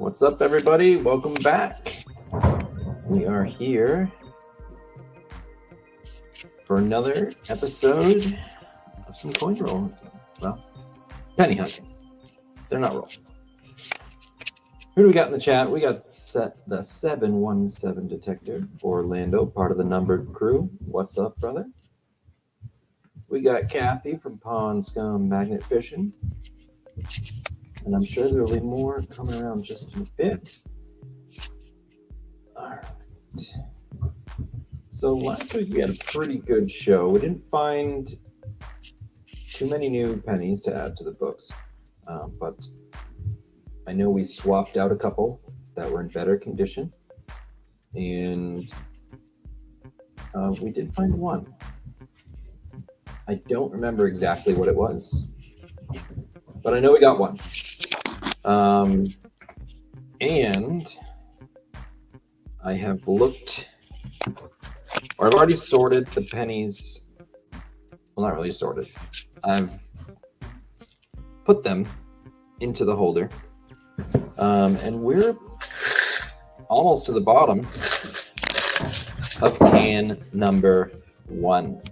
What's up, everybody? Welcome back. We are here for another episode of some coin roll. Well, penny hunting. They're not rolling. Who do we got in the chat? We got the 717 detective, Orlando, part of the numbered crew. What's up, brother? We got Kathy from Pond Scum Magnet Fishing. And I'm sure there will be more coming around just in a bit. All right. So last week we had a pretty good show. We didn't find too many new pennies to add to the books, but I know we swapped out a couple that were in better condition, and we did find one. I don't remember exactly what it was, but I know we got one. And I have looked, or I've already sorted the pennies. Well, not really sorted. I've put them into the holder. And we're almost to the bottom of can number 1.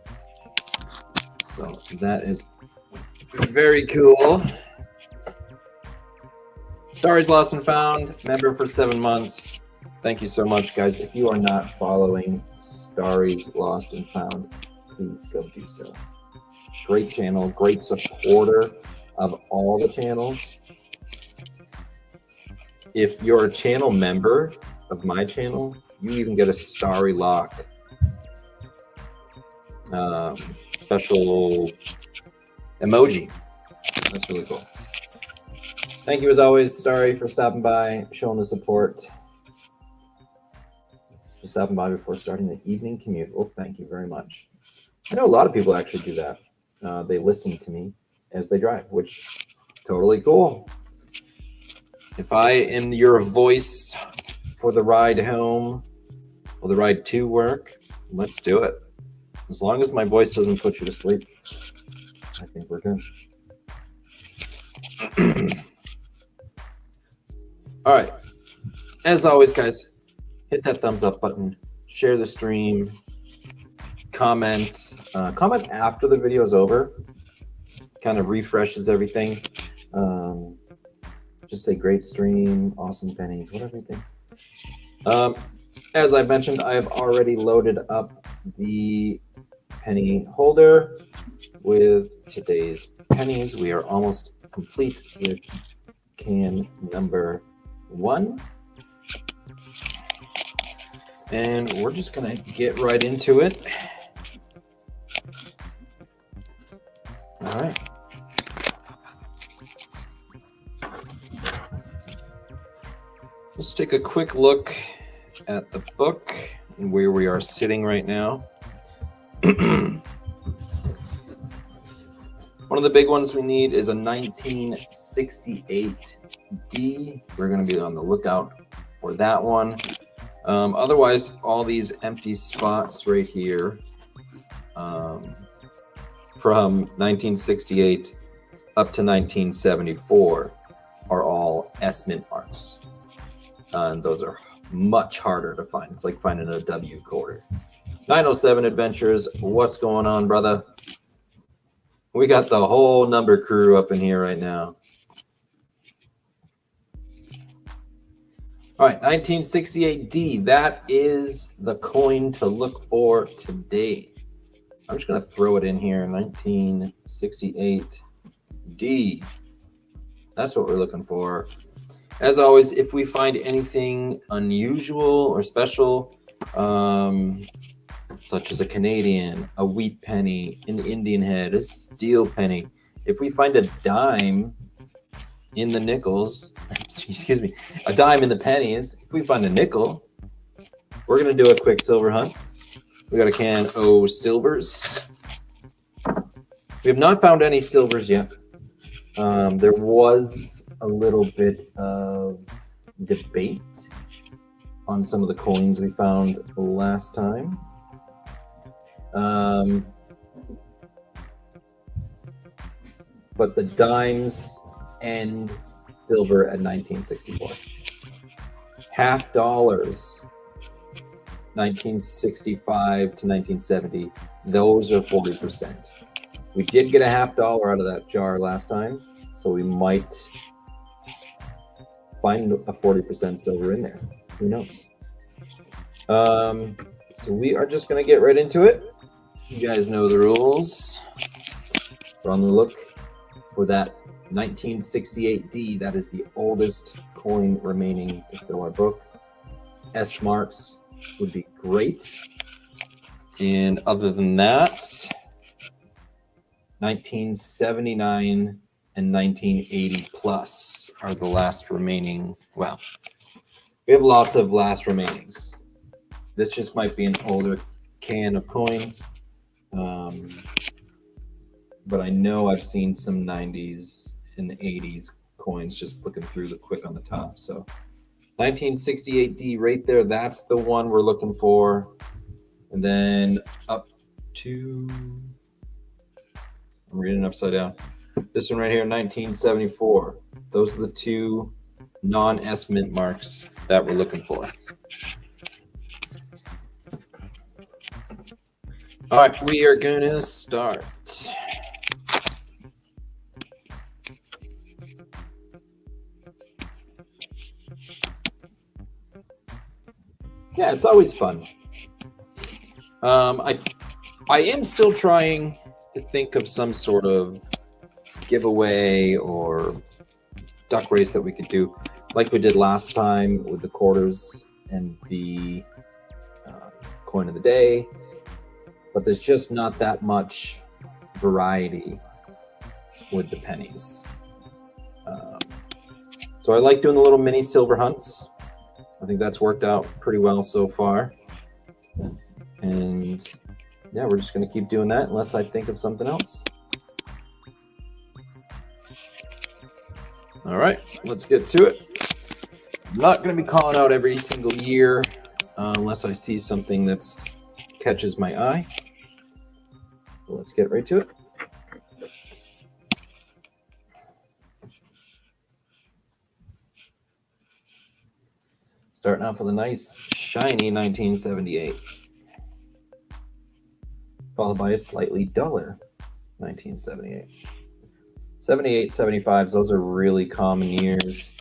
So that is very cool. Stories Lost and Found, member for 7 months. Thank you so much, guys. If you are not following Stories Lost and Found, please go do so. Great channel, great supporter of all the channels. If you're a channel member of my channel, you even get a Starry Lock special emoji. That's really cool. Thank you as always, Starry, for stopping by, showing the support. For stopping by before starting the evening commute. Well, thank you very much. I know a lot of people actually do that. They listen to me as they drive, which totally cool. If I am your voice for the ride home or the ride to work, let's do it. As long as my voice doesn't put you to sleep, I think we're good. All right. As always, guys, hit that thumbs up button, share the stream, comment after the video is over. Kind of refreshes everything. Just say great stream, awesome pennies, whatever you think. As I mentioned, I have already loaded up the penny holder with today's pennies. We are almost complete with can number 1. And we're just gonna get right into it. All right. Let's take a quick look at the book and where we are sitting right now. One of the big ones we need is a 1968D. We're going to be on the lookout for that one. Otherwise, all these empty spots right here from 1968 up to 1974 are all S mint marks. And those are much harder to find. It's like finding a W quarter. 907 Adventures, what's going on, brother? We got the whole number crew up in here right now. All right, 1968D, that is the coin to look for today. I'm just going to throw it in here, 1968D. That's what we're looking for. As always, if we find anything unusual or special, such as a Canadian, a wheat penny, an Indian head, a steel penny, if we find a dime in the nickels, excuse me, a dime in the pennies, if we find a nickel, we're going to do a quick silver hunt. We got a can of silvers. We have not found any silvers yet. There was a little bit of debate on some of the coins we found last time. But the dimes end silver at 1964. Half dollars, 1965 to 1970. Those are 40%. We did get a half dollar out of that jar last time, so we might find a 40% silver in there. Who knows? So we are just going to get right into it. You guys know the rules. We're on the look for that 1968D. That is the oldest coin remaining to fill our book. S marks would be great. And other than that, 1979 and 1980 plus are the last remaining. Well, we have lots of last remainings. This just might be an older can of coins. But I know I've seen some 90s and 80s coins just looking through the quick on the top. So 1968D right there, that's the one we're looking for. And then up to, I'm reading upside down. This one right here, 1974. Those are the two non-S mint marks that we're looking for. All right, we are going to start. Yeah, it's always fun. I am still trying to think of some sort of giveaway or duck race that we could do, like we did last time with the quarters and the coin of the day. But there's just not that much variety with the pennies. So I like doing the little mini silver hunts. I think that's worked out pretty well so far. And yeah, we're just going to keep doing that unless I think of something else. All right, let's get to it. I'm not going to be calling out every single year unless I see something that's catches my eye. So let's get right to it. Starting off with a nice shiny 1978, followed by a slightly duller 1978. 78, 75s, those are really common years.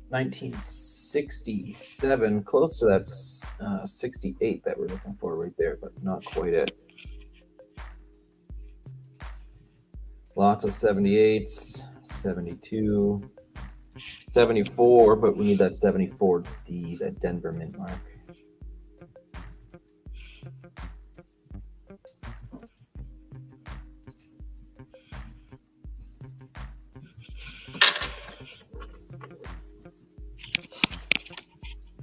1967, close to that 68 that we're looking for right there, but not quite it. Lots of 78s, 72, 74, but we need that 74D, that Denver mint mark.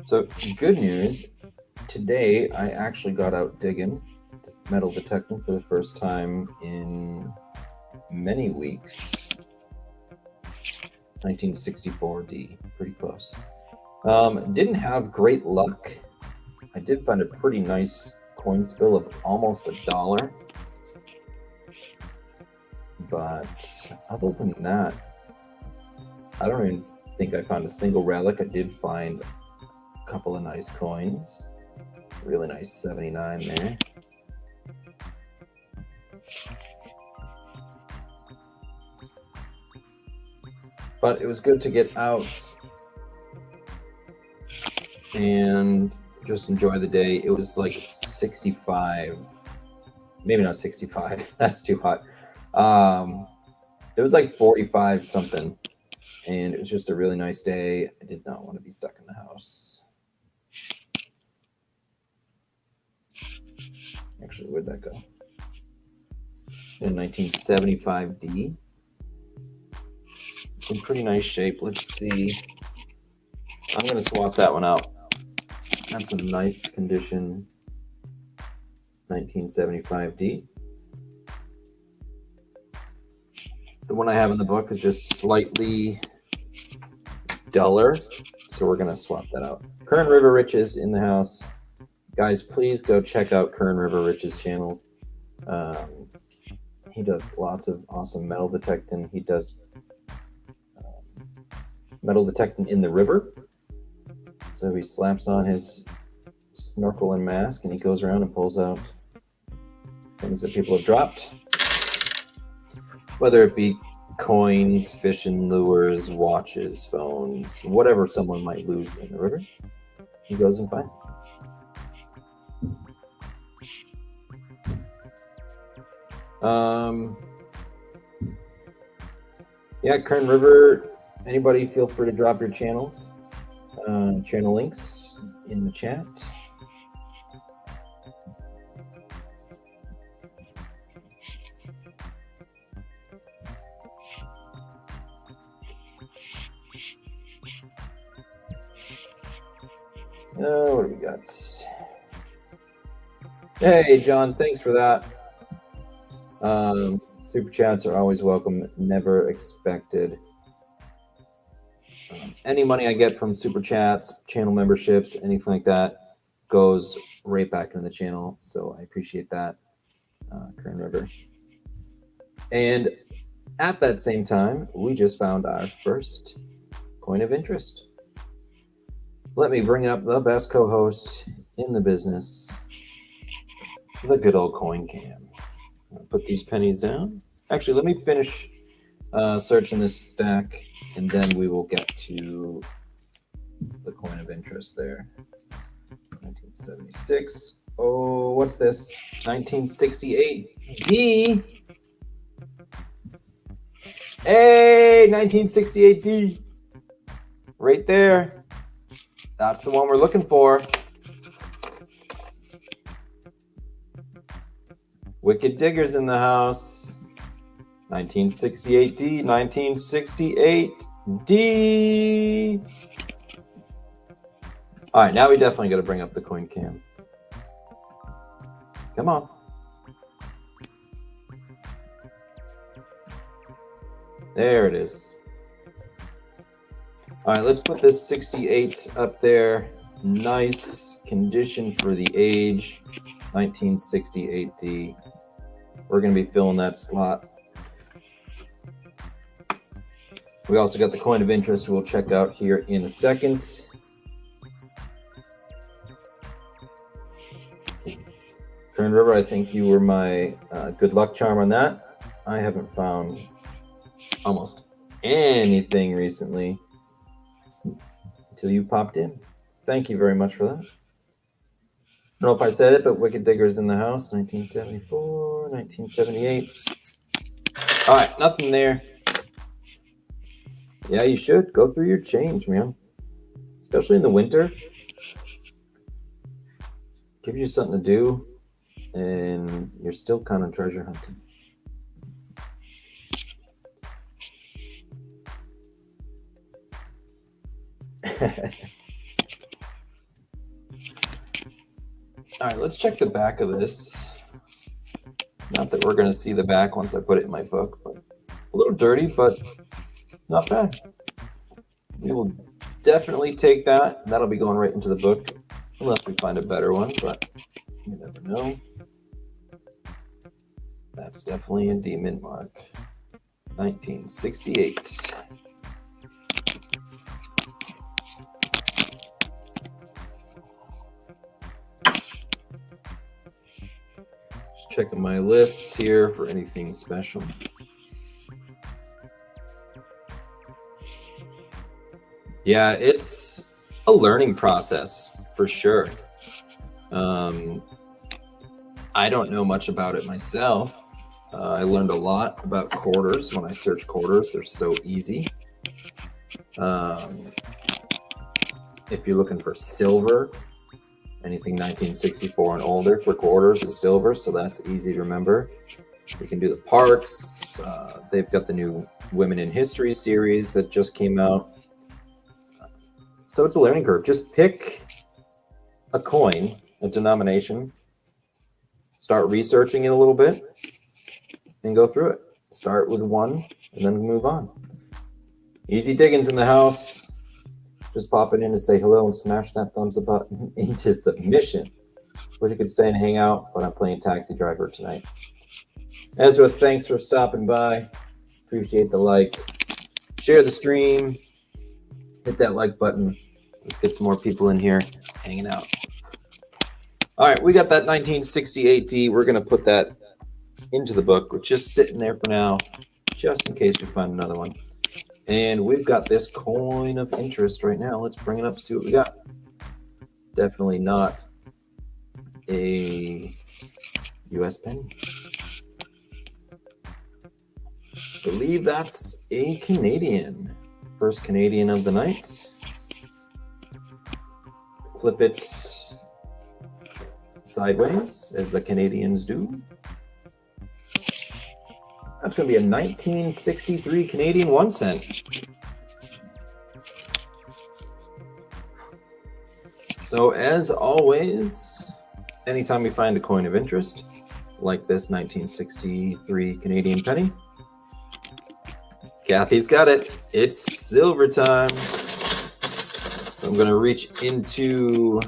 So good news, today I actually got out digging, metal detecting for the first time in many weeks. 1964D, pretty close. Didn't have great luck. I did find a pretty nice coin spill of almost $1. But other than that, I don't even think I found a single relic. I did find a couple of nice coins. Really nice 79 there. But it was good to get out and just enjoy the day. It was like 65, maybe not 65, that's too hot. It was like 45 something, and it was just a really nice day. I did not want to be stuck in the house. Actually, where'd that go? In 1975D. It's in pretty nice shape. Let's see. I'm going to swap that one out. That's a nice condition 1975D. The one I have in the book is just slightly duller, so we're going to swap that out. Kern River Riches in the house. Guys, please go check out Kern River Riches channel. He does lots of awesome metal detecting. He does metal detecting in the river, So he slaps on his snorkel and mask, and he goes around and pulls out things that people have dropped, whether it be coins, fishing lures, watches, phones, whatever someone might lose in the river. He goes and finds it. Yeah, Kern River, anybody feel free to drop your channel links in the chat. What do we got? Hey, John, thanks for that. Super chats are always welcome, never expected. Any money I get from super chats, channel memberships, anything like that goes right back into the channel. So I appreciate that, Kern River. And at that same time, we just found our first coin of interest. Let me bring up the best co-host in the business, the good old coin cam. I'll put these pennies down. Actually, let me finish searching this stack, and then we will get to the coin of interest there. 1976. Oh, what's this? 1968 D. Hey, 1968 D. Right there. That's the one we're looking for. Wicked Diggers in the house. 1968D, 1968D. All right, now we definitely got to bring up the coin cam. Come on. There it is. All right, let's put this 68 up there. Nice condition for the age. 1968D. We're going to be filling that slot. We also got the coin of interest we'll check out here in a second. Kern River, I think you were my good luck charm on that. I haven't found almost anything recently until you popped in. Thank you very much for that. I don't know if I said it, but Wicked Diggers in the house, 1974, 1978. All right, nothing there. Yeah, you should go through your change, man. Especially in the winter. Gives you something to do, and you're still kind of treasure hunting. All right, let's check the back of this. Not that we're going to see the back once I put it in my book, but a little dirty, but not bad. We will definitely take that. That'll be going right into the book, unless we find a better one, but you never know. That's definitely a demon mark. 1968. Just checking my lists here for anything special. Yeah, it's a learning process for sure. I don't know much about it myself. I learned a lot about quarters when I searched quarters. They're so easy. If you're looking for silver, anything 1964 and older for quarters is silver, so that's easy to remember. You can do the parks. They've got the new Women in History series that just came out. So it's a learning curve. Just pick a coin, a denomination, start researching it a little bit, and go through it. Start with one, and then move on. Easy Diggins in the house. Just popping in to say hello and smash that thumbs up button into submission. Wish you could stay and hang out, but I'm playing Taxi Driver tonight. Ezra, thanks for stopping by. Appreciate the like. Share the stream. Hit that like button. Let's get some more people in here hanging out. All right, we got that 1968D. We're going to put that into the book. We're just sitting there for now, just in case we find another one. And we've got this coin of interest right now. Let's bring it up, see what we got. Definitely not a US penny. I believe that's a Canadian. First Canadian of the night. Flip it sideways, as the Canadians do. That's going to be a 1963 Canadian 1 cent. So as always, anytime we find a coin of interest, like this 1963 Canadian penny, Kathy's got it. It's silver time. So I'm going to reach into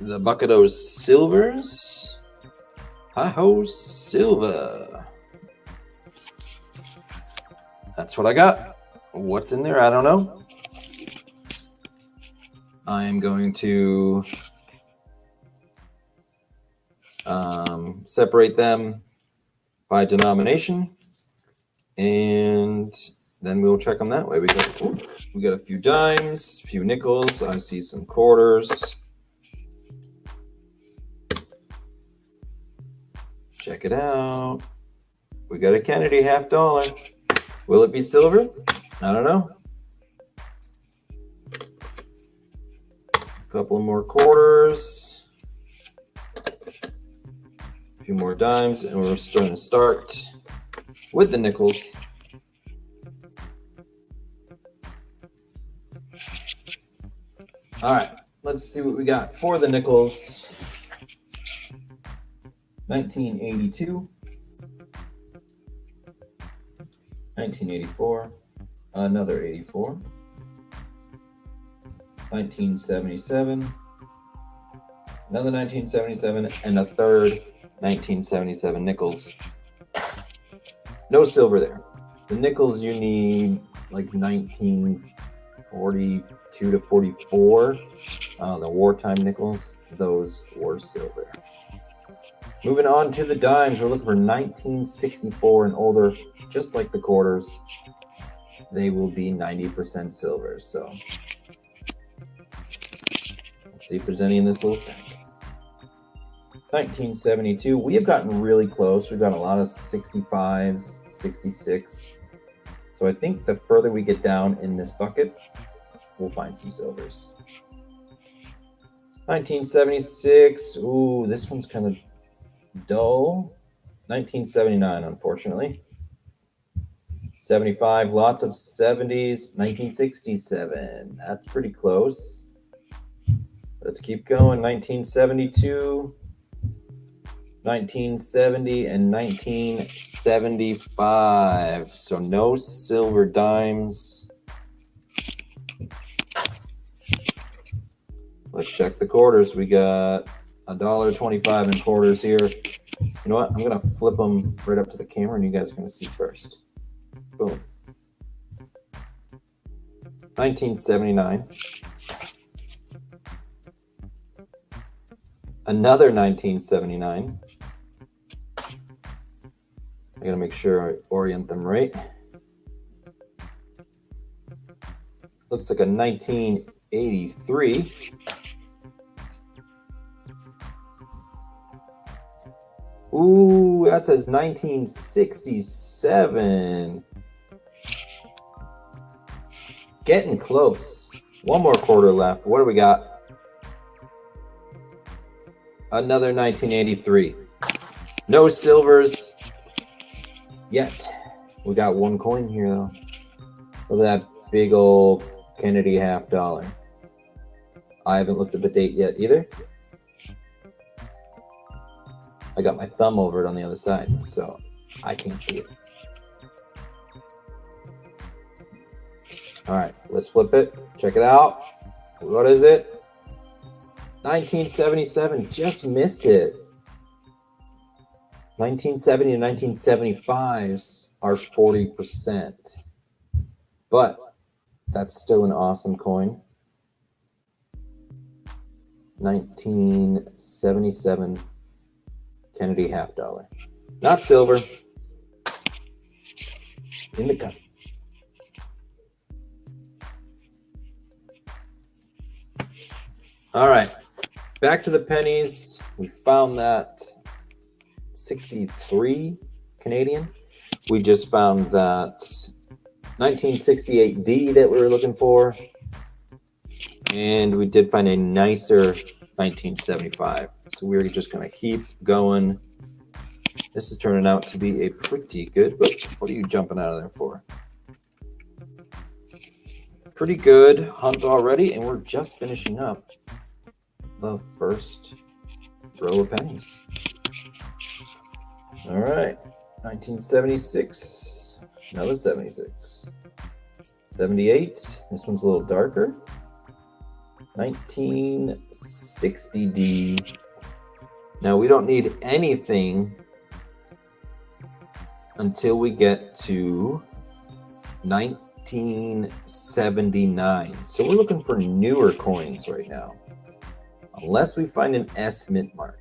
the bucket of silvers. Hi-ho, silver. That's what I got. What's in there? I don't know. I am going to separate them by denomination, and then we'll check them that way. We got a few dimes, a few nickels. I see some quarters. Check it out. We got a Kennedy $50. Will it be silver? I don't know. A couple more quarters. A few more dimes, and we're starting to start with the nickels. All right, let's see what we got for the nickels. 1982, 1984, another 84, 1977, another 1977, and a third 1977 nickels. No silver there. The nickels you need like 1942 to 44. The wartime nickels, those were silver. Moving on to the dimes, we're looking for 1964 and older, just like the quarters. They will be 90% silver. So let's see if there's any in this little stack. 1972, we have gotten really close. We've got a lot of 65s, 66. So I think the further we get down in this bucket, we'll find some silvers. 1976, ooh, this one's kind of dull. 1979, unfortunately. 75, lots of 70s. 1967, that's pretty close. Let's keep going. 1972, 1970, and 1975. So no silver dimes. Let's check the quarters. We got $1.25 in quarters here. You know what? I'm going to flip them right up to the camera, and you guys are going to see first. Boom. 1979. Another 1979. I got to make sure I orient them right. Looks like a 1983. Ooh, that says 1967. Getting close. One more quarter left. What do we got? Another 1983. No silvers yet. We got one coin here, though. Look at that big old Kennedy $50. I haven't looked at the date yet either. I got my thumb over it on the other side, so I can't see it. All right, let's flip it. Check it out. What is it? 1977. Just missed it. 1970 and 1975s are 40%. But That's still an awesome coin. 1977 Kennedy $50. Not silver. In the cup. All right. Back to the pennies. We found that 63 Canadian. We just found that 1968D that we were looking for. And we did find a nicer 1975. So we're just going to keep going. This is turning out to be a pretty good. What are you jumping out of there for? Pretty good hunt already. And we're just finishing up the first row of pennies. All right. 1976. Another 76. 78. This one's a little darker. 1960D. Now we don't need anything until we get to 1979. So we're looking for newer coins right now. Unless we find an S mint mark,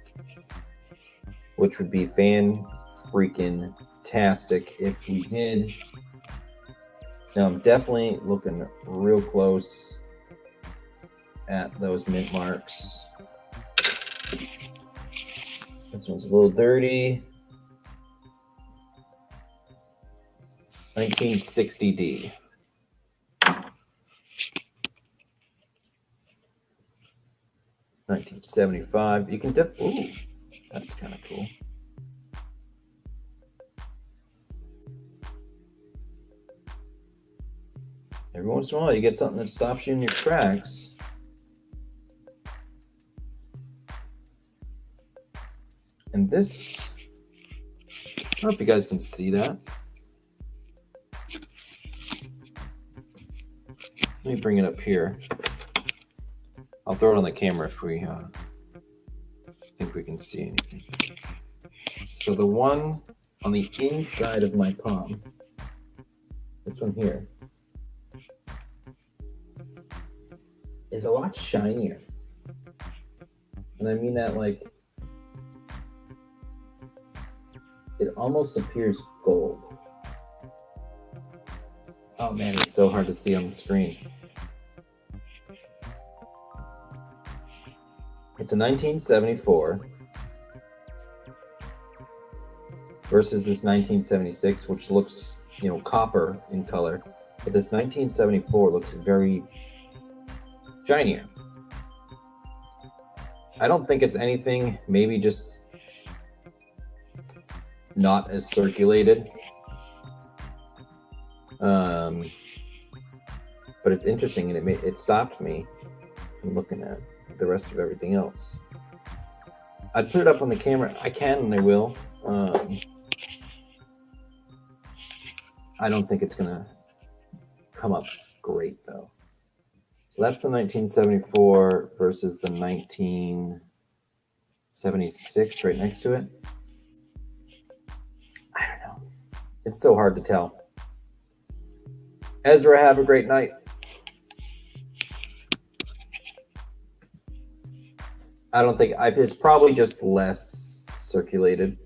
which would be fan-freaking-tastic if we did. Now I'm definitely looking real close at those mint marks. This one's a little dirty. 1960D. 1975. You can ooh, that's kind of cool. Every once in a while, you get something that stops you in your tracks. And this, I don't know if you guys can see that. Let me bring it up here. I'll throw it on the camera if we think we can see anything. So the one on the inside of my palm, this one here, is a lot shinier. And I mean that like, it almost appears gold. Oh man, it's so hard to see on the screen. It's a 1974 versus this 1976, which looks, copper in color. But this 1974 looks very shinier. I don't think it's anything, maybe just not as circulated. But it's interesting, and it stopped me from looking at the rest of everything else. I'd put it up on the camera. I can and I will. I don't think it's gonna come up great though. So that's the 1974 versus the 1976 right next to it. I don't know. It's so hard to tell. Ezra, have a great night. I don't think it's probably just less circulated.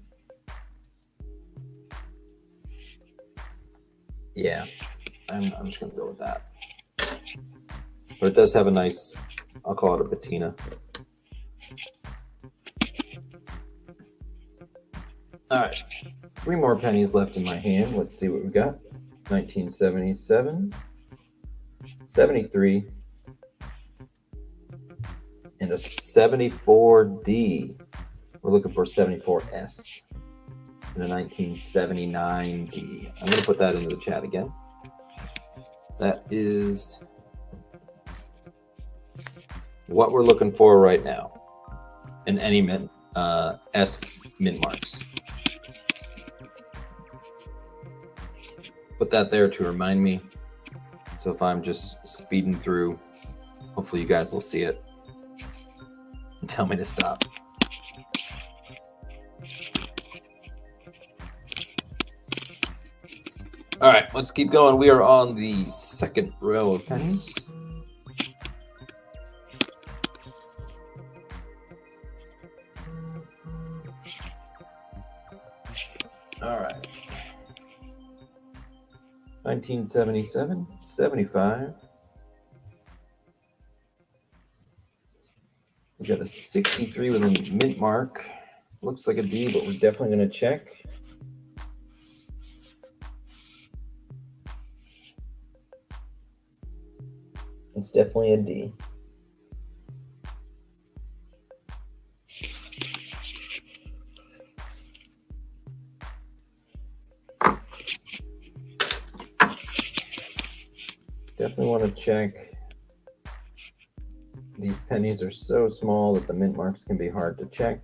Yeah, I'm just gonna go with that. But it does have a nice, I'll call it a patina. All right, 3 more pennies left in my hand. Let's see what we got. 1977, 73, and a 74D. We're looking for 74S and a 1979D. I'm going to put that into the chat again. That is what we're looking for right now in any mint, S mint marks. Put that there to remind me. So if I'm just speeding through, hopefully you guys will see it and tell me to stop. All right, let's keep going. We are on the second row of pennies. All right. 1977, 75. We got a 63 with a mint mark. Looks like a D, but we're definitely going to check. It's definitely a D. Definitely want to check. These pennies are so small that the mint marks can be hard to check.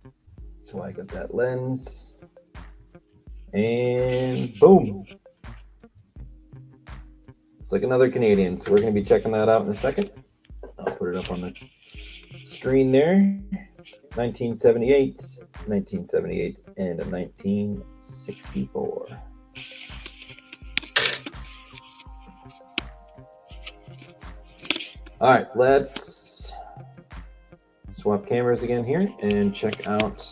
That's why I got that lens. And boom. It's like another Canadian, so we're going to be checking that out in a second. I'll put it up on the screen there. 1978, 1978, and a 1964. All right, let's swap cameras again here and check out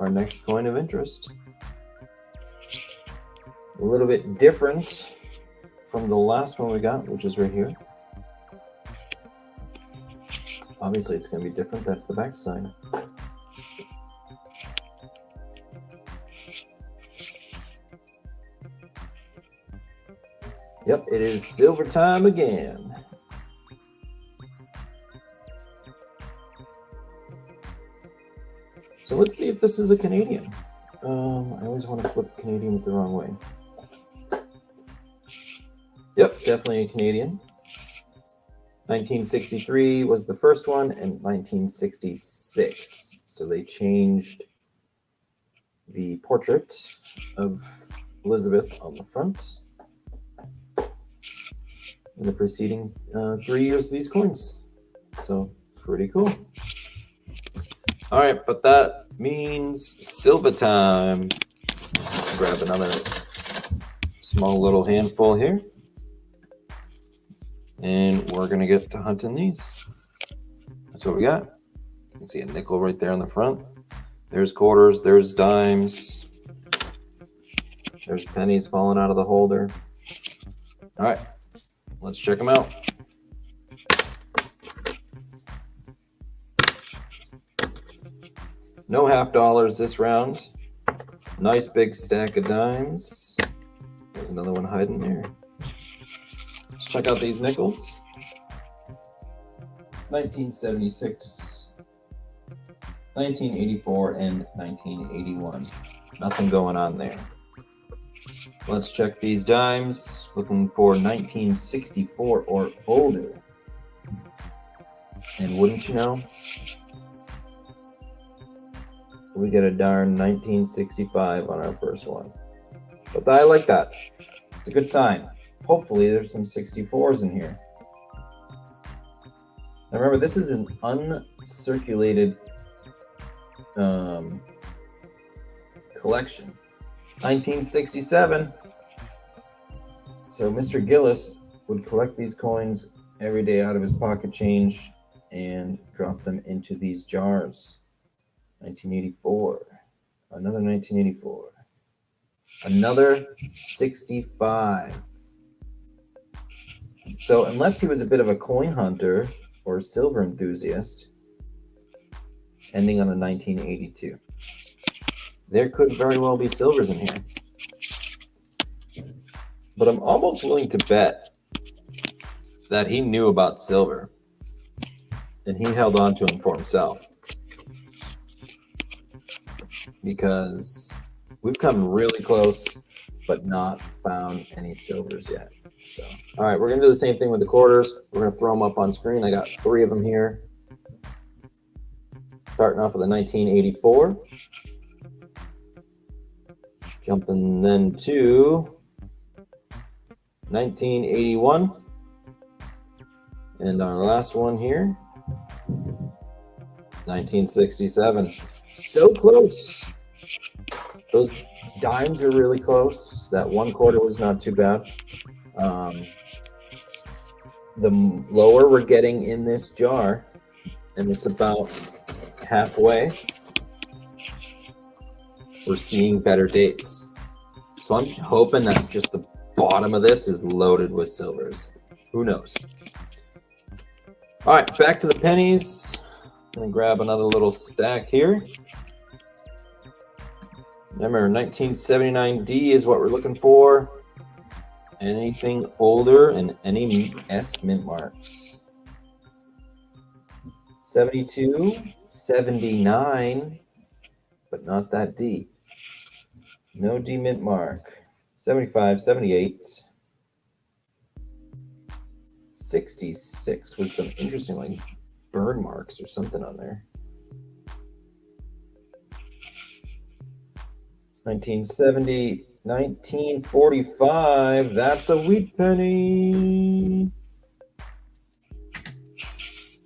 our next coin of interest. A little bit different from the last one we got, which is right here. Obviously, it's going to be different. That's the back side. Yep, it is silver time again. So let's see if this is a Canadian. I always want to flip Canadians the wrong way. Yep, definitely a Canadian. 1963 was the first one, and 1966. So they changed the portrait of Elizabeth on the front in the preceding 3 years of these coins. So pretty cool. All right, but that means silver time. Grab another small little handful here. And we're going to get to hunting these. That's what we got. You can see a nickel right there on the front. There's quarters, there's dimes. There's pennies falling out of the holder. All right, let's check them out. No half dollars this round. Nice big stack of dimes. There's another one hiding there. Let's check out these nickels. 1976, 1984, and 1981. Nothing going on there. Let's check these dimes. Looking for 1964 or older. And wouldn't you know, we get a darn 1965 on our first one. But I like that. It's a good sign. Hopefully there's some 64s in here. Now remember, this is an uncirculated collection. 1967. So Mr. Gillis would collect these coins every day out of his pocket change and drop them into these jars. 1984, another 1984, another 65. So unless he was a bit of a coin hunter or a silver enthusiast, ending on a 1982, there could very well be silvers in here. But I'm almost willing to bet that he knew about silver and he held on to them for himself. Because we've come really close, but not found any silvers yet. So, all right, we're going to do the same thing with the quarters. We're going to throw them up on screen. I got 3 of them here. Starting off with a 1984. Jumping then to 1981. And our last one here, 1967. So close. Those Dimes are really close. That 1/4 was not too bad. The lower we're getting in this jar, and it's about halfway, we're seeing better dates. So I'm hoping that just the bottom of this is loaded with silvers. Who knows? All right, back to the pennies. I'm gonna grab another little stack here. Remember, 1979D is what we're looking for. Anything older and any S mint marks. 72, 79, but not that D. No D mint mark. 75, 78. 66 with some interesting like burn marks or something on there. 1970, 1945. That's a wheat penny.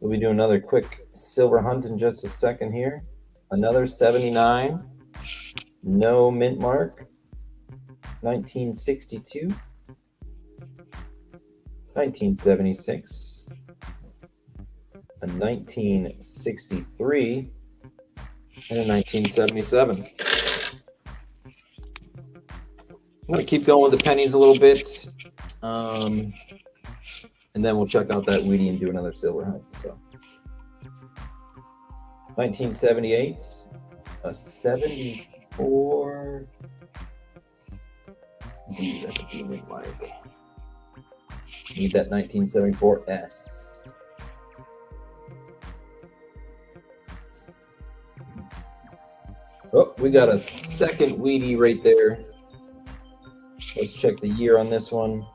We'll be doing another quick silver hunt in just a second here. Another 79. No mint mark. 1962. 1976. A 1963. And a 1977. I'm going to keep going with the pennies a little bit. And then we'll check out that Wheatie and do another silver hunt. So, 1978, a 74 D. That's a D mint mark. Need that 1974 S. Oh, we got a second Wheatie right there. Let's check the year on this one.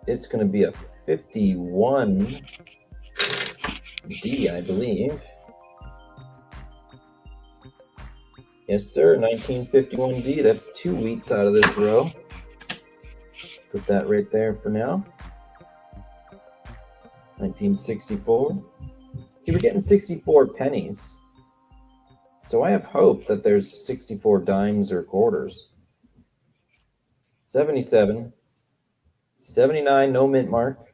It's going to be a 51 D, I believe. Yes, sir, 1951 D. That's 2 wheats out of this row. Put that right there for now. 1964. See, we're getting 64 pennies. So I have hope that there's 64 dimes or quarters. 77. 79, no mint mark.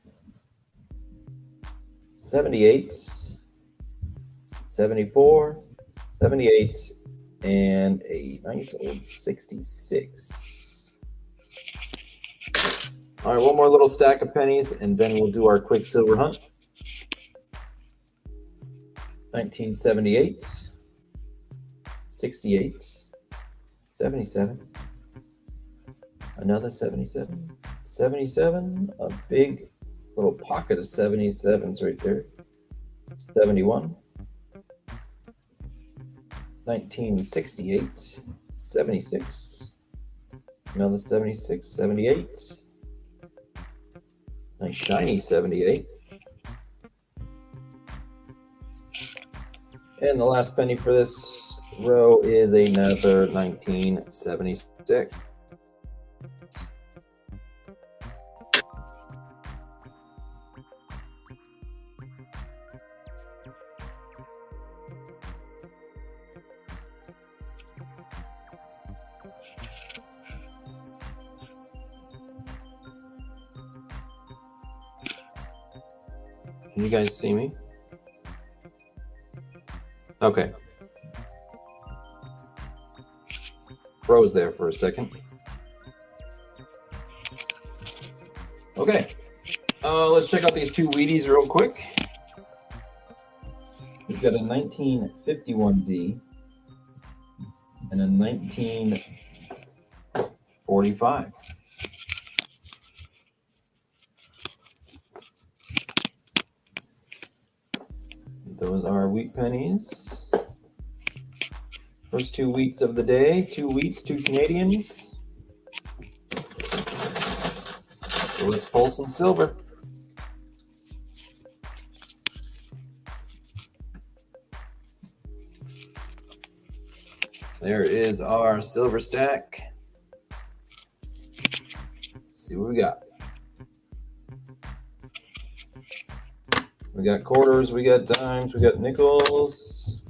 78. 74. 78. And a nice old 66. All right, one more little stack of pennies, and then we'll do our quick silver hunt. 1978. 68. 77. Another 77. 77. A big little pocket of 77s right there. 71. 1968. 76. Another 76. 78. Nice shiny 78. And the last penny for this row is another 1976. Can you guys see me? Okay. Froze there for a second. Okay. Let's check out these two Wheaties real quick. We've got a 1951D and a 1945. Those are wheat pennies. First 2 wheats of the day. 2 wheats, 2 Canadians. So let's pull some silver. There is our silver stack. Let's see what we got. We got quarters, we got dimes, we got nickels,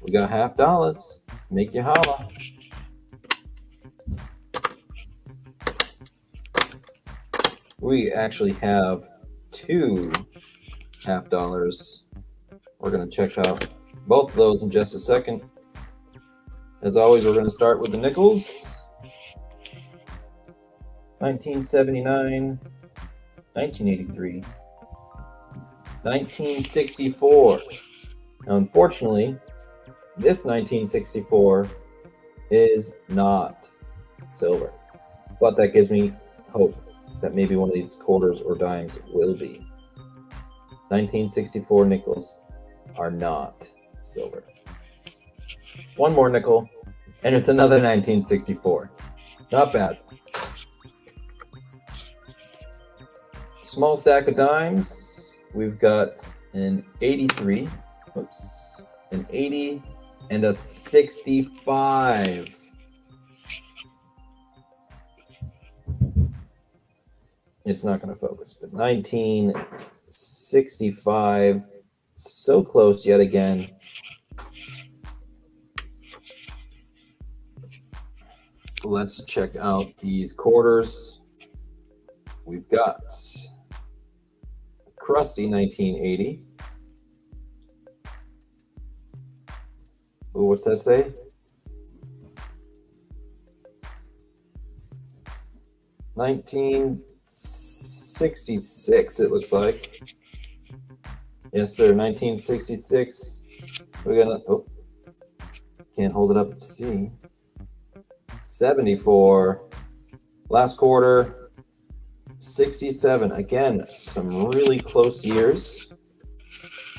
we got half dollars. Make you holla. We actually have 2 half dollars. We're going to check out both of those in just a second. As always, we're going to start with the nickels. 1979, 1983, 1964. Now, unfortunately, this 1964 is not silver, but that gives me hope that maybe one of these quarters or dimes will be. 1964 nickels are not silver. One more nickel, and it's another 1964. Not bad. Small stack of dimes. We've got an 83, an 80, and a 65. It's not going to focus, but 1965, so close yet again. Let's check out these quarters. We've got crusty 1980. Ooh, what's that say? 1966, it looks like. Yes, sir, 1966. We're gonna, can't hold it up to see. 74. Last quarter, 67. Again, some really close years.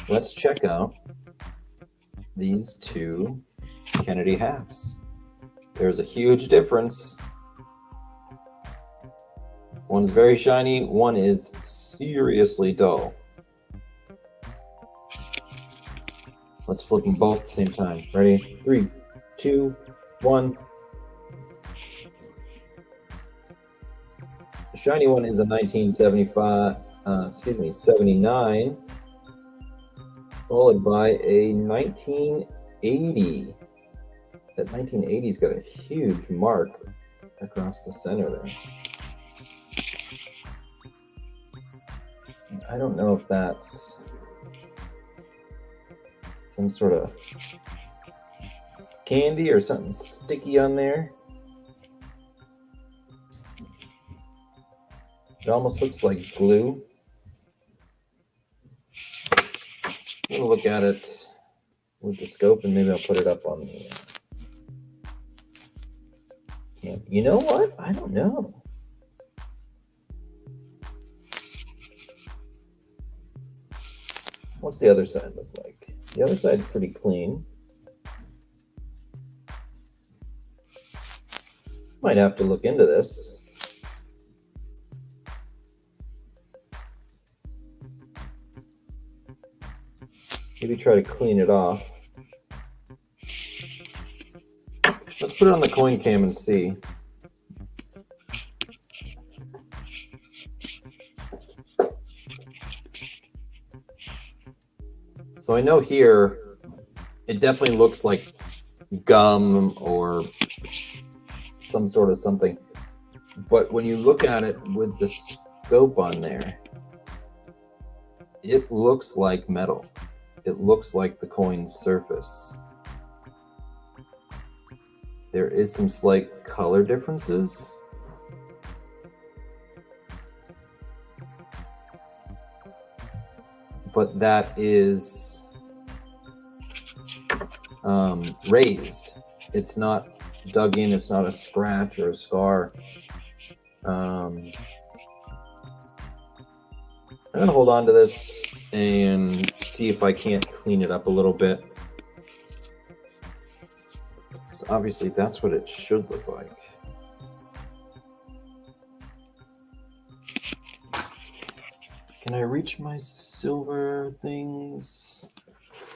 Let's check out these 2 Kennedy halves. There's a huge difference. One's very shiny, one is seriously dull. Let's flip them both at the same time. Ready? 3, 2, 1. The shiny one is a 79, followed by a 1980. That 1980's got a huge mark across the center there. I don't know if that's some sort of candy or something sticky on there. It almost looks like glue. We'll look at it with the scope and maybe I'll put it up on the camera. You know what? I don't know. What's the other side look like? The other side's pretty clean. Might have to look into this. Maybe try to clean it off. Let's put it on the coin cam and see. So I know here, it definitely looks like gum or some sort of something. But when you look at it with the scope on there, it looks like metal. It looks like the coin's surface. There is some slight color differences. But that is raised. It's not dug in. It's not a scratch or a scar. I'm going to hold on to this and see if I can't clean it up a little bit. So obviously that's what it should look like. Can I reach my silver things?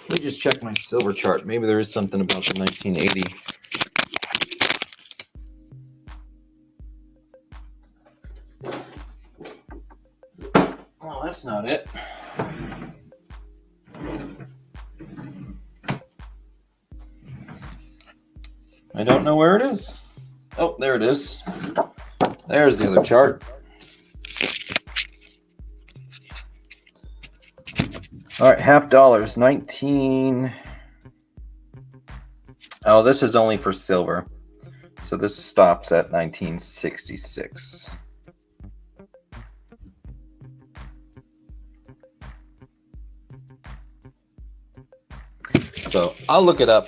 Let me just check my silver chart. Maybe there is something about the 1980. Oh, that's not it. I don't know where it is. Oh, there it is. There's the other chart. All right, $half, 19. Oh, this is only for silver. So this stops at 1966. So I'll look it up.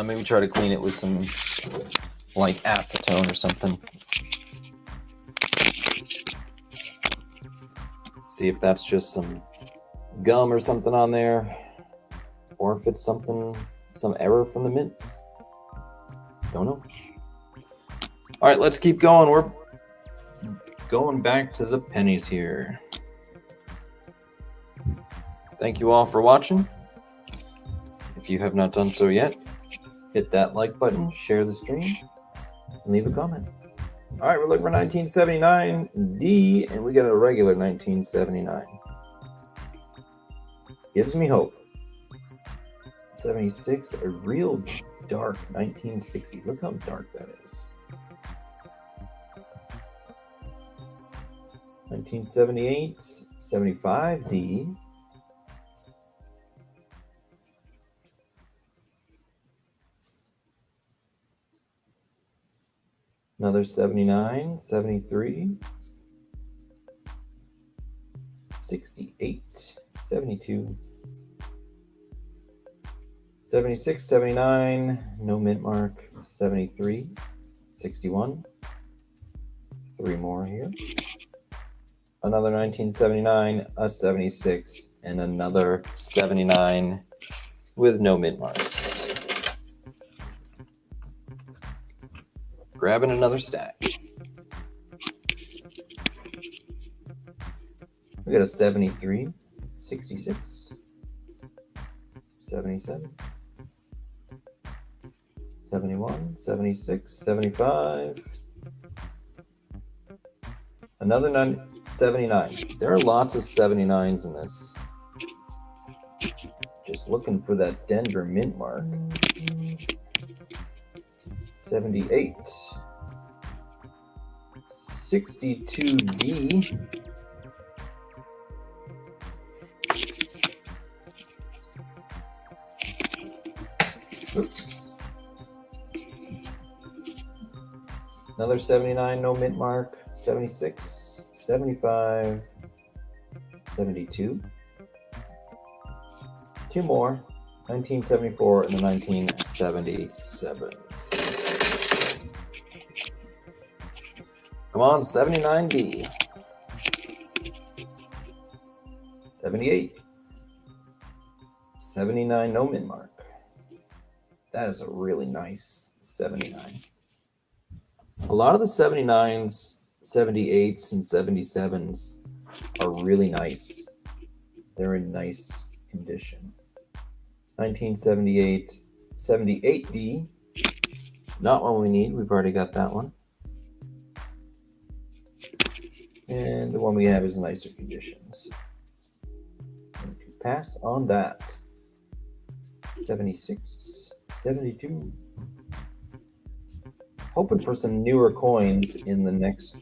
Maybe try to clean it with some like acetone or something. See if that's just some gum or something on there, or if it's something, some error from the mint. Don't know. All right, let's keep going. We're going back to the pennies here. Thank you all for watching. If you have not done so yet, hit that like button, share the stream, and leave a comment. All right, we're looking for 1979D, and we got a regular 1979. Gives me hope. 76, a real dark 1960. Look how dark that is. 1978, 75D. Another 79, 73, 68, 72, 76, 79, no mint mark, 73, 61, 3 more here. Another 1979, a 76, and another 79 with no mint marks. Grabbing another stack. We got a 73, 66, 77, 71, 76, 75. Another 79. There are lots of 79s in this. Just looking for that Denver mint mark. 78. 62D. Oops. Another 79, no mint mark. 76, 75, 72. 2 more. 1974 and the 1977. Come on, 79D. 78. 79, no min mark. That is a really nice 79. A lot of the 79s, 78s, and 77s are really nice. They're in nice condition. 1978, 78D. Not one we need. We've already got that one. And the one we have is nicer conditions. Pass on that. 76, 72. Hoping for some newer coins in the next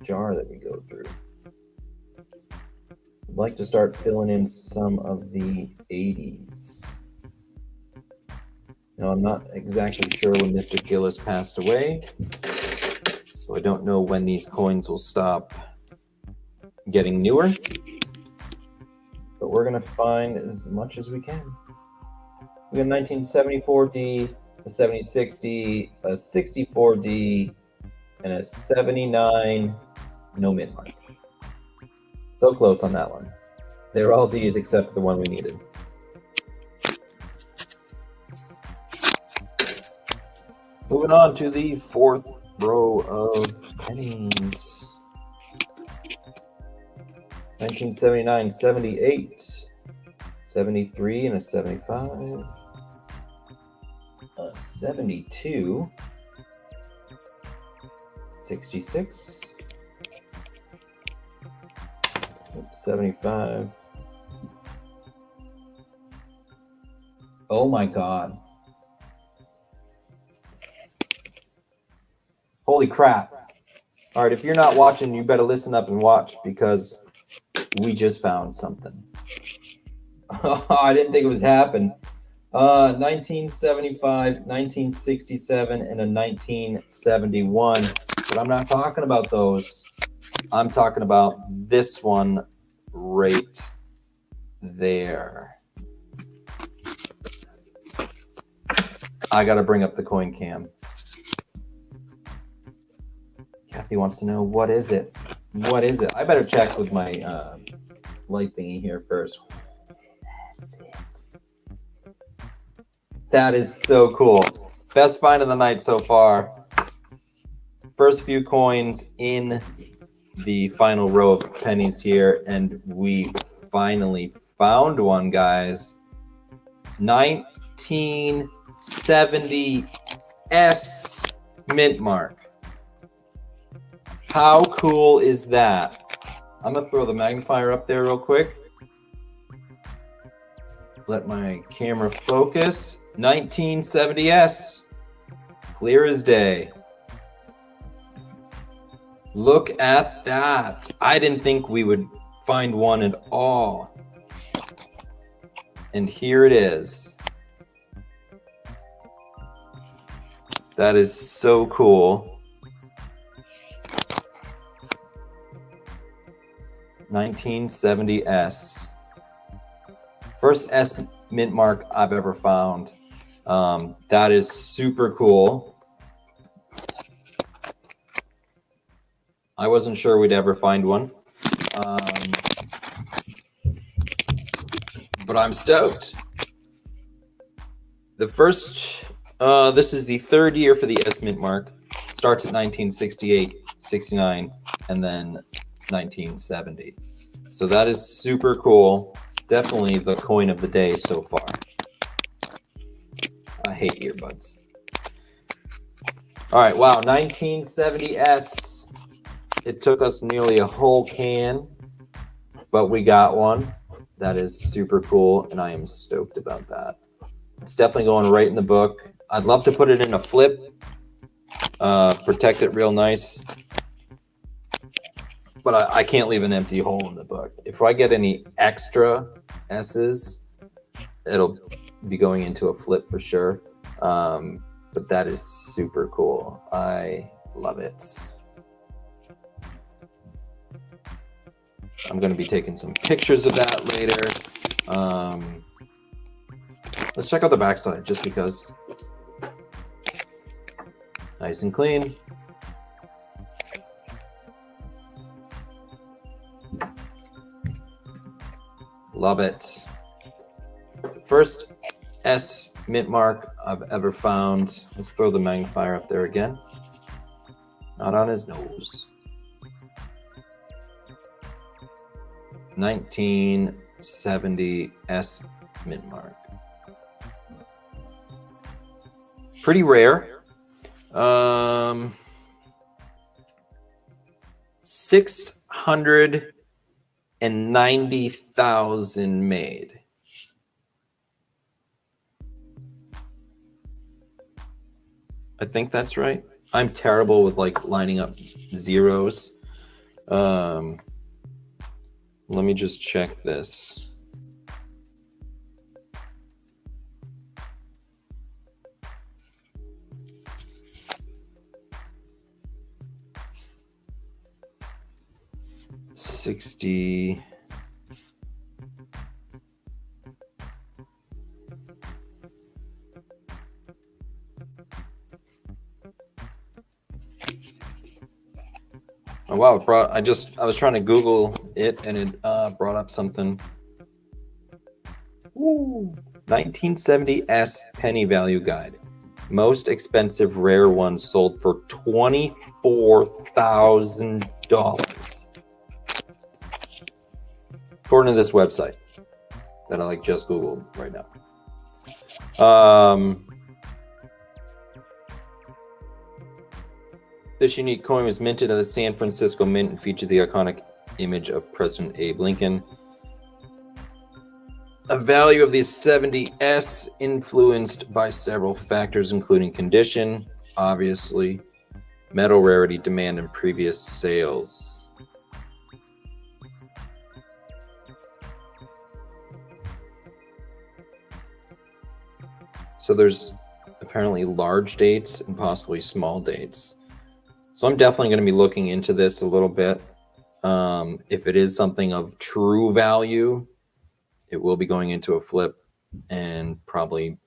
jar that we go through. I'd like to start filling in some of the 80s. Now, I'm not exactly sure when Mr. Gillis passed away, so I don't know when these coins will stop getting newer, but we're going to find as much as we can. We got 1974D, a 76D, a 64D, and a 79 no mint mark. So close on that one. They're all Ds except for the one we needed. Moving on to the fourth row of pennies. 1979, 78, 73, and a 75, a 72, 66, 75. Oh my God. Holy crap. All right, if you're not watching, you better listen up and watch because we just found something. I didn't think it was happened. 1975, 1967, and a 1971. But I'm not talking about those. I'm talking about this one right there. I got to bring up the coin cam. Kathy wants to know, what is it? What is it? I better check with my light thingy here first. That's it. That is so cool. Best find of the night so far. First few coins in the final row of pennies here, and we finally found one, guys. 1970 S mint mark. How cool is that? I'm gonna throw the magnifier up there real quick. Let my camera focus. 1970 S. Clear as day. Look at that. I didn't think we would find one at all. And here it is. That is so cool. 1970 S. First S mint mark I've ever found. That is super cool. I wasn't sure we'd ever find one. But I'm stoked. The first, this is the third year for the S mint mark. Starts at 1968, 69, and then 1970. So that is super cool. Definitely the coin of the day so far. I hate earbuds. All right, wow, 1970 S. It took us nearly a whole can, but we got one. That is super cool, and I am stoked about that. It's definitely going right in the book. I'd love to put it in a flip, protect it real nice, but I can't leave an empty hole in the book. If I get any extra S's, it'll be going into a flip for sure. But that is super cool. I love it. I'm going to be taking some pictures of that later. Let's check out the backside just because. Nice and clean. Love it. First S mint mark I've ever found. Let's throw the magnifier up there again. Not on his nose. 1970 S mint mark. Pretty rare. 690,000 made. I think that's right. I'm terrible with like lining up zeros. Let me just check this. $60. Oh wow, it brought, I was trying to Google it and it brought up something. Woo. 1970 S penny value guide. Most expensive rare ones sold for $24,000. According to this website that I like just Googled right now. This unique coin was minted at the San Francisco Mint and featured the iconic image of President Abe Lincoln. A value of the 70S influenced by several factors, including condition, obviously, metal rarity, demand, and previous sales. So there's apparently large dates and possibly small dates. So I'm definitely going to be looking into this a little bit. If it is something of true value, it will be going into a flip and probably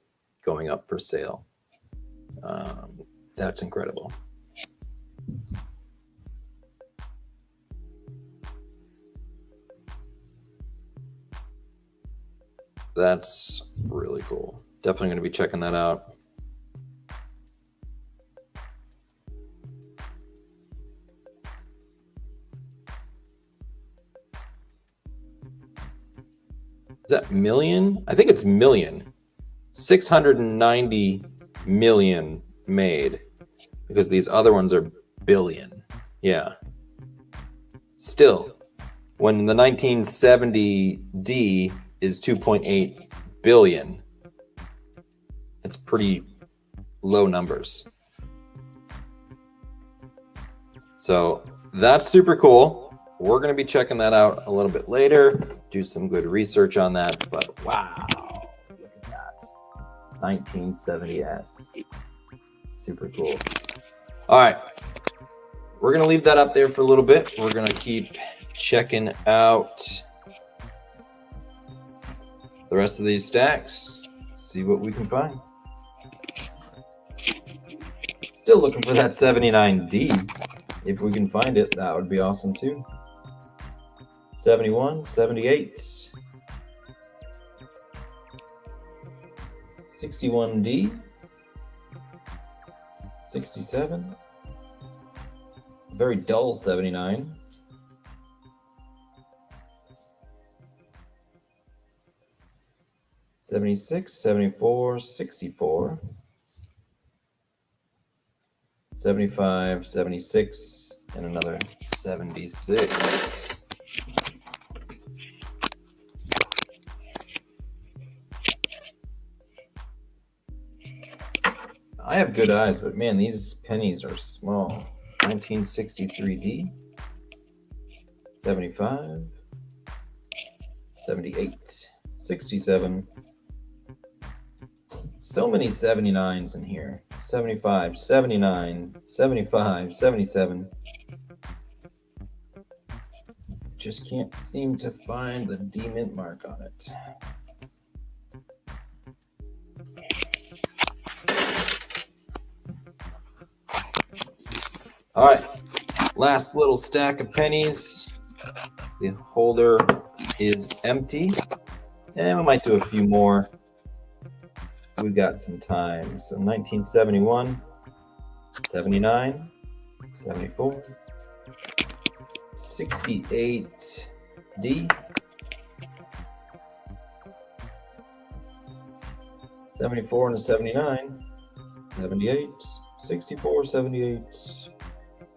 going up for sale. That's incredible. That's really cool. Definitely going to be checking that out. Is that million? I think it's million. 690 million made, because these other ones are billion. Yeah. Still, when the 1970 D is 2.8 billion, it's pretty low numbers. So that's super cool. We're going to be checking that out a little bit later, do some good research on that. But wow, look at that. 1970S. Super cool. All right. We're going to leave that up there for a little bit. We're going to keep checking out the rest of these stacks, see what we can find. Still looking for that 79D. If we can find it, that would be awesome too. 71, 78, 61D, 67, very dull 79, 76, 74, 64, 75, 76, and another 76. I have good eyes, but man, these pennies are small. 1963D, 75, 78, 67. So many 79s in here. 75, 79, 75, 77. Just can't seem to find the D mint mark on it. All right, last little stack of pennies. The holder is empty, and we might do a few more. We've got some time. So 1971, 79, 74, 68D, 74 and a 79, 78, 64, 78,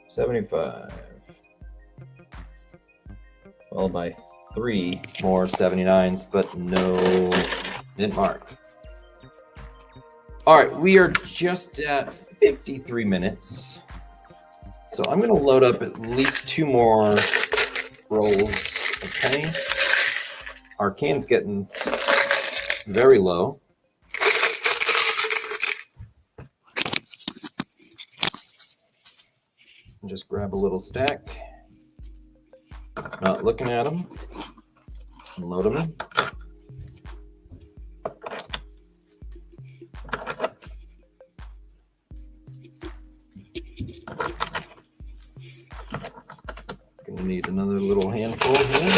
75, followed by 3 more 79s, but no mint mark. All right, we are just at 53 minutes. So I'm going to load up at least 2 more rolls of pennies. Our can's getting very low. Just grab a little stack. Not looking at them. And load them in. Gonna need another little handful here.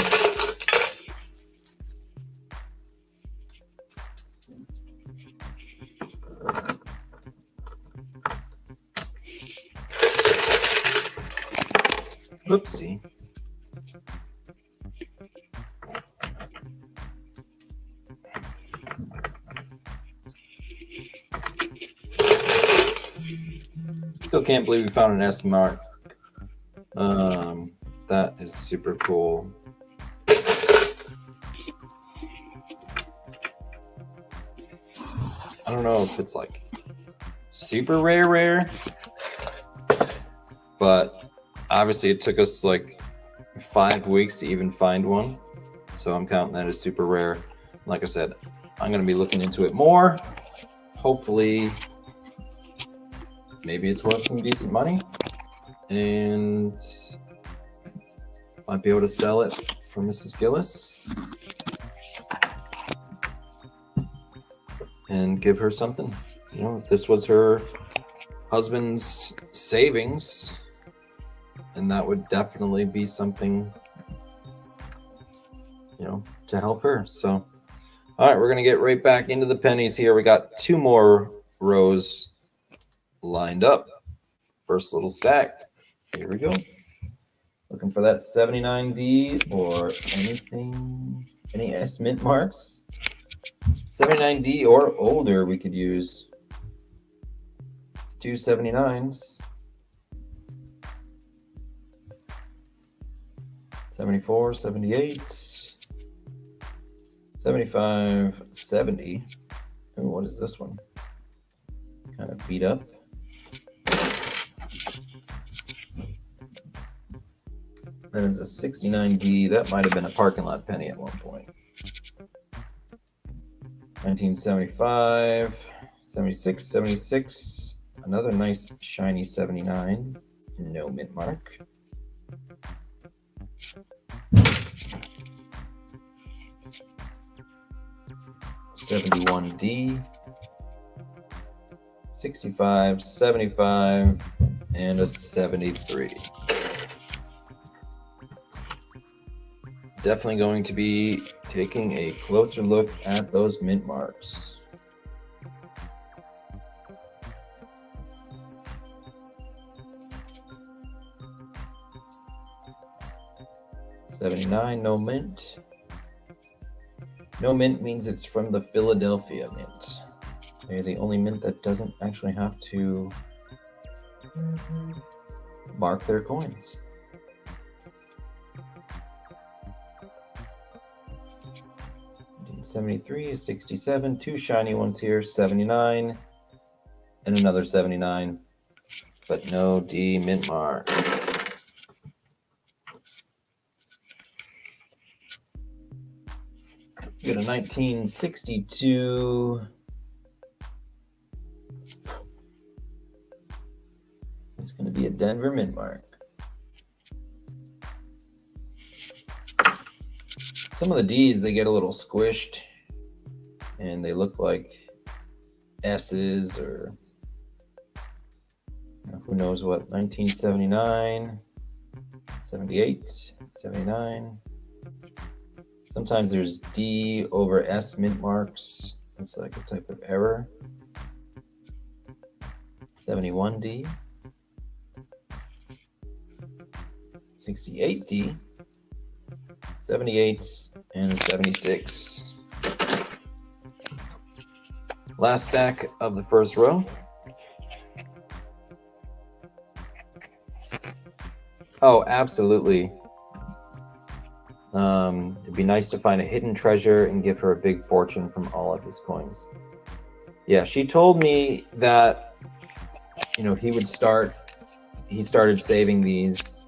Oopsie. Still can't believe we found an S mark. That is super cool. I don't know if it's like super rare, but obviously it took us like 5 weeks to even find one. So I'm counting that as super rare. Like I said, I'm going to be looking into it more. hopefully maybe it's worth some decent money and might be able to sell it for Mrs. Gillis and give her something. You know, if this was her husband's savings, and that would definitely be something, you know, to help her. So, all right, we're going to get right back into the pennies here. We got 2 more rows lined up. First little stack. Here we go. Looking for that 79D or anything, any S mint marks. 79D or older we could use. 2 79s. 74, 78, 75, 70. Ooh, what is this one? Kind of beat up. That is a 69D. That might have been a parking lot penny at one point. 1975, 76, 76. Another nice shiny 79. No mint mark. $71D, 65, 75, and a 73. Definitely going to be taking a closer look at those mint marks. $79, no mint. No mint means it's from the Philadelphia Mint. They're the only mint that doesn't actually have to mark their coins. $73, 67, 2 shiny ones here, 79, and another 79, but no D mint mark. Got a 1962. It's going to be a Denver mint mark. Some of the D's, they get a little squished and they look like S's or who knows what. 1979, 78, 79. Sometimes there's D over S mint marks. That's like a type of error. 71D. 68D. 78 and 76. Last stack of the first row. Oh, absolutely. It'd be nice to find a hidden treasure and give her a big fortune from all of his coins. Yeah, she told me that, you know, he started saving these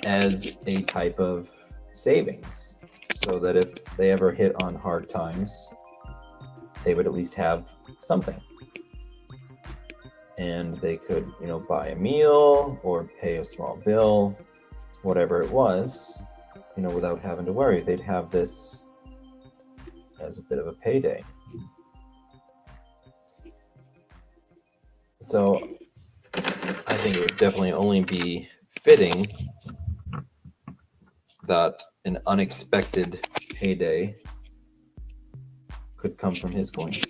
as a type of savings, so that if they ever hit on hard times, they would at least have something. And they could, you know, buy a meal or pay a small bill, whatever it was, you know, without having to worry. They'd have this as a bit of a payday. So I think it would definitely only be fitting that an unexpected payday could come from his coins.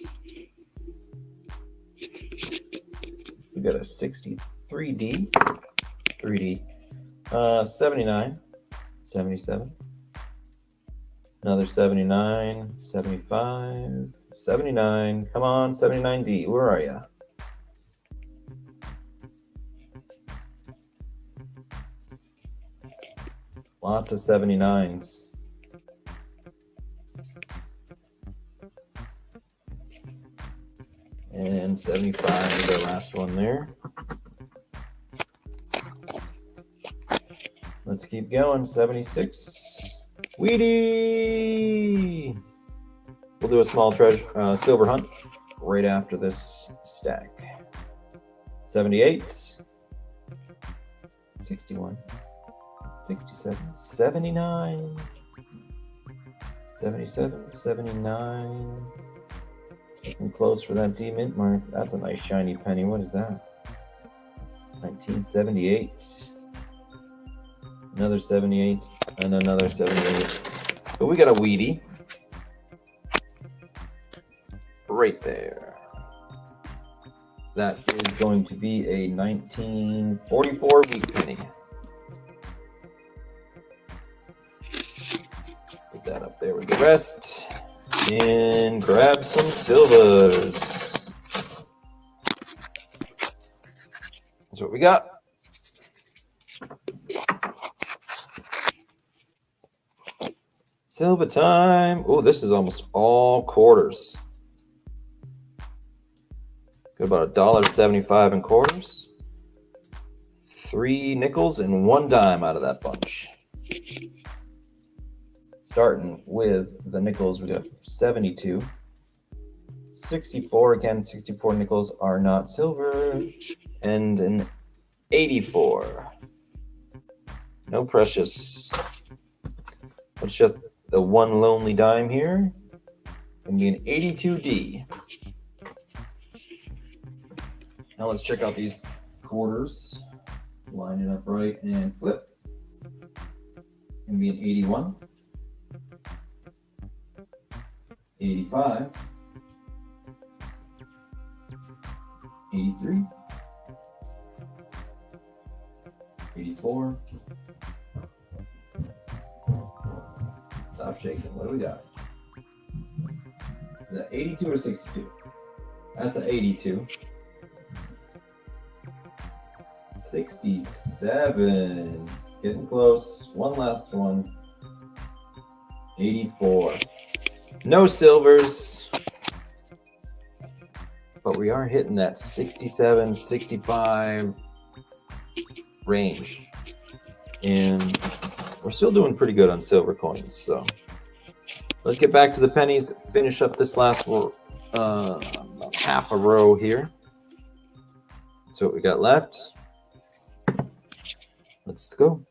We got a 63D, 3D, 79, 77, another 79, 75, 79. Come on, 79D, where are you? Lots of 79s. And 75, the last one there. Let's keep going. 76. Weedy! We'll do a small silver hunt right after this stack. 78, 61, 67, 79, 77, 79. Looking close for that D mint mark. That's a nice shiny penny. What is that? 1978. Another 78 and another 78. But we got a Wheatie right there. That is going to be a 1944 wheat penny. Put that up there with the rest and grab some silvers. That's what we got. Silver time. Oh, this is almost all quarters. Got about $1.75 in quarters. 3 nickels and 1 dime out of that bunch. Starting with the nickels, we got 72. 64, again, 64 nickels are not silver. And an 84. No precious. Let's just the 1 lonely dime here. Gonna be an 82D. Now let's check out these quarters. Line it up right and flip. Gonna be an 81. 85. 83. 84. Stop shaking. What do we got? Is that 82 or 62? That's an 82. 67. Getting close. One last one. 84. No silvers. But we are hitting that 67, 65 range. And we're still doing pretty good on silver coins. So let's get back to the pennies. Finish up this last half a row here. That's what we got left. Let's go.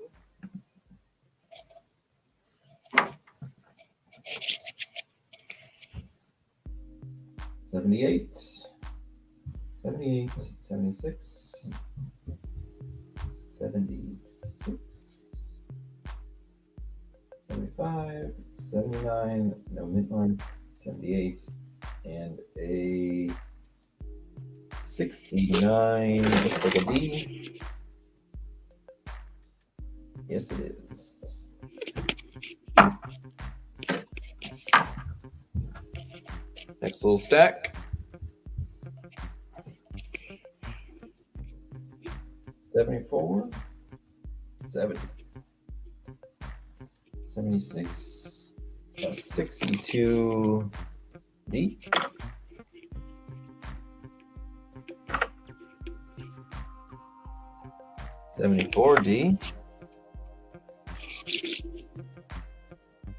$78, 78, 76, 76, 75, 79, no mint mark, 78, and a 69. Looks like a D. Yes, it is. Next little stack. 74, 70, 76, 62 D. 74 D.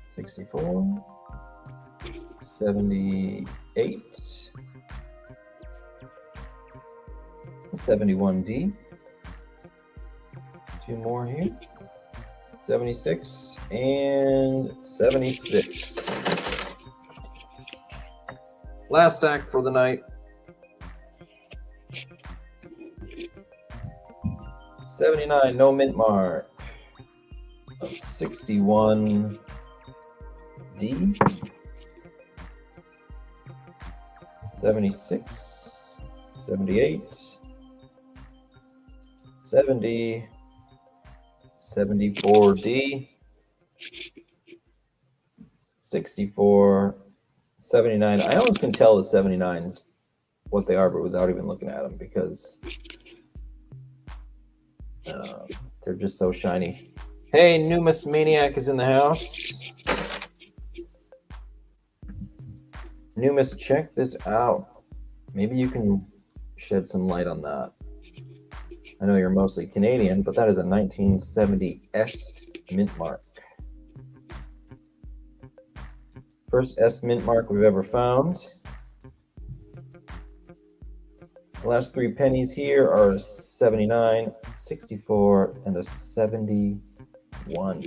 64, 78, 71D, 2 more here, 76 and 76. Last stack for the night. 79, no mint mark. 61 D. 76, 78, 70, 74 D, 64, 79. I almost can tell the 79s what they are, but without even looking at them, because they're just so shiny. Hey, Numus Maniac is in the house. Numus, check this out. Maybe you can shed some light on that. I know you're mostly Canadian, but that is a 1970 S mint mark. First S mint mark we've ever found. The last 3 pennies here are 79, 64, and a 71.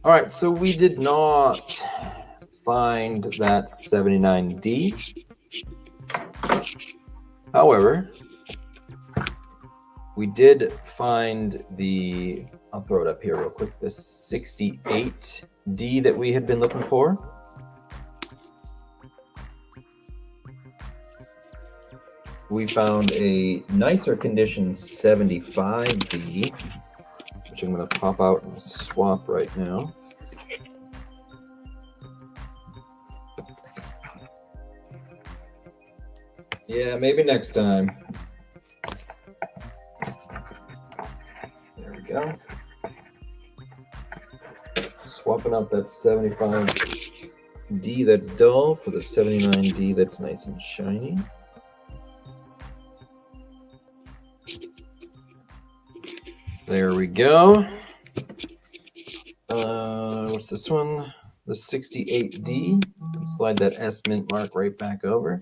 All right, so we did not find that 79D. However, we did find the, I'll throw it up here real quick, the 68D that we had been looking for. We found a nicer condition 75D, which I'm going to pop out and swap right now. Yeah, maybe next time. There we go. Swapping out that 75D that's dull for the 79D that's nice and shiny. There we go. What's this one? The 68D. Slide that S mint mark right back over.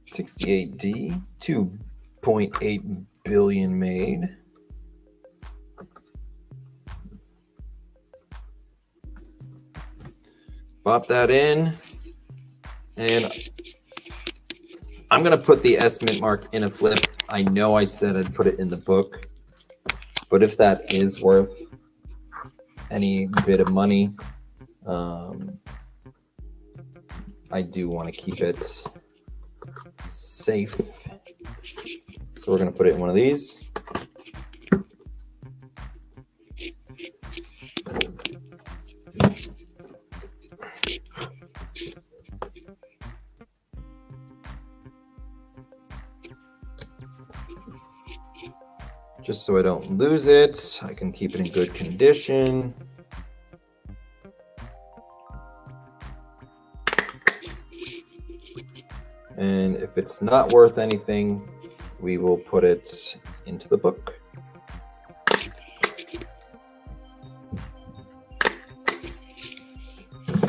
68D, 2.8 billion made. Pop that in, and I'm gonna put the S mint mark in a flip. I know I said I'd put it in the book, but if that is worth any bit of money, I do want to keep it safe. So we're going to put it in one of these. Just so I don't lose it, I can keep it in good condition. And if it's not worth anything, we will put it into the book.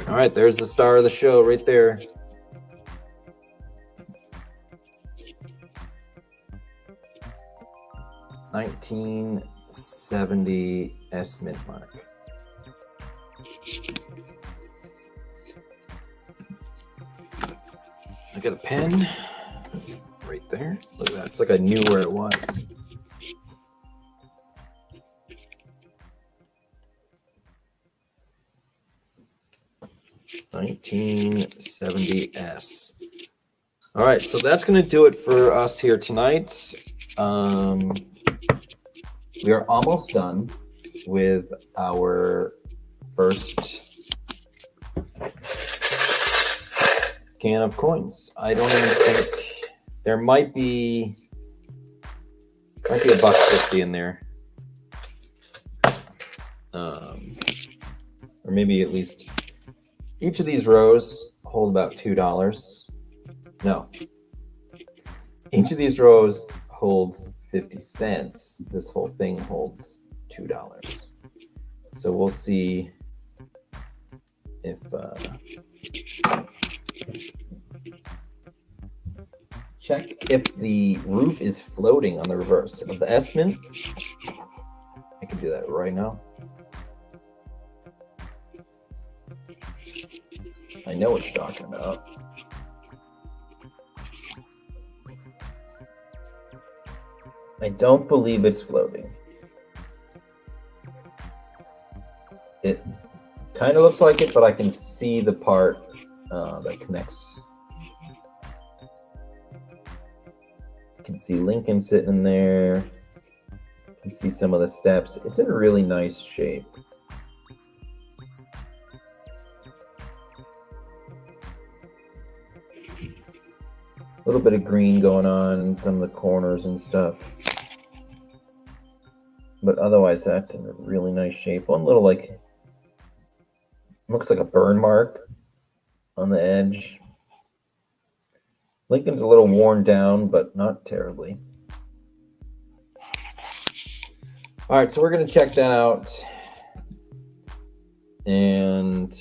All right, there's the star of the show right there. $19.70 S mint mark. I got a pen right there. Look at that. It's like I knew where it was. $19.70S. All right, so that's going to do it for us here tonight. We are almost done with our first can of coins. I don't even think there might be $1.50 in there, or maybe at least each of these rows hold about $2. No, each of these rows holds 50 cents. This whole thing holds $2. So we'll see if check if the roof is floating on the reverse of the S mint. I can do that right now. I know what you're talking about. I don't believe it's floating. It kind of looks like it, but I can see the part that connects. You can see Lincoln sitting in there. You can see some of the steps. It's in a really nice shape. A little bit of green going on in some of the corners and stuff. But otherwise, that's in a really nice shape. One little, like, looks like a burn mark on the edge. Lincoln's a little worn down, but not terribly. All right, so we're going to check that out. And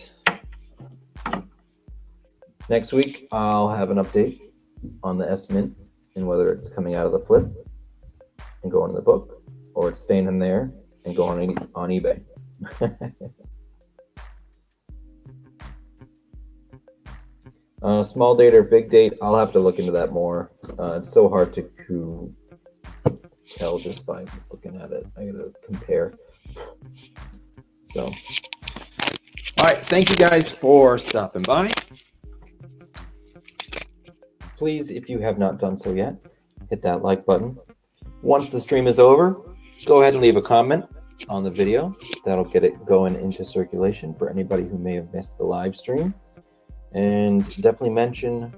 next week, I'll have an update on the S-Mint and whether it's coming out of the flip and going in the book, or it's staying in there and going on eBay. Small date or big date, I'll have to look into that more. It's so hard to tell just by looking at it. I gotta compare. So, all right, thank you guys for stopping by. Please, if you have not done so yet, hit that like button. Once the stream is over, go ahead and leave a comment on the video. That'll get it going into circulation for anybody who may have missed the live stream. And definitely mention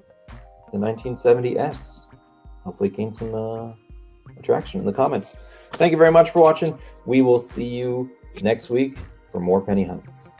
the 1970S. Hopefully gain some attraction in the comments. Thank you very much for watching. We will see you next week for more penny hunts.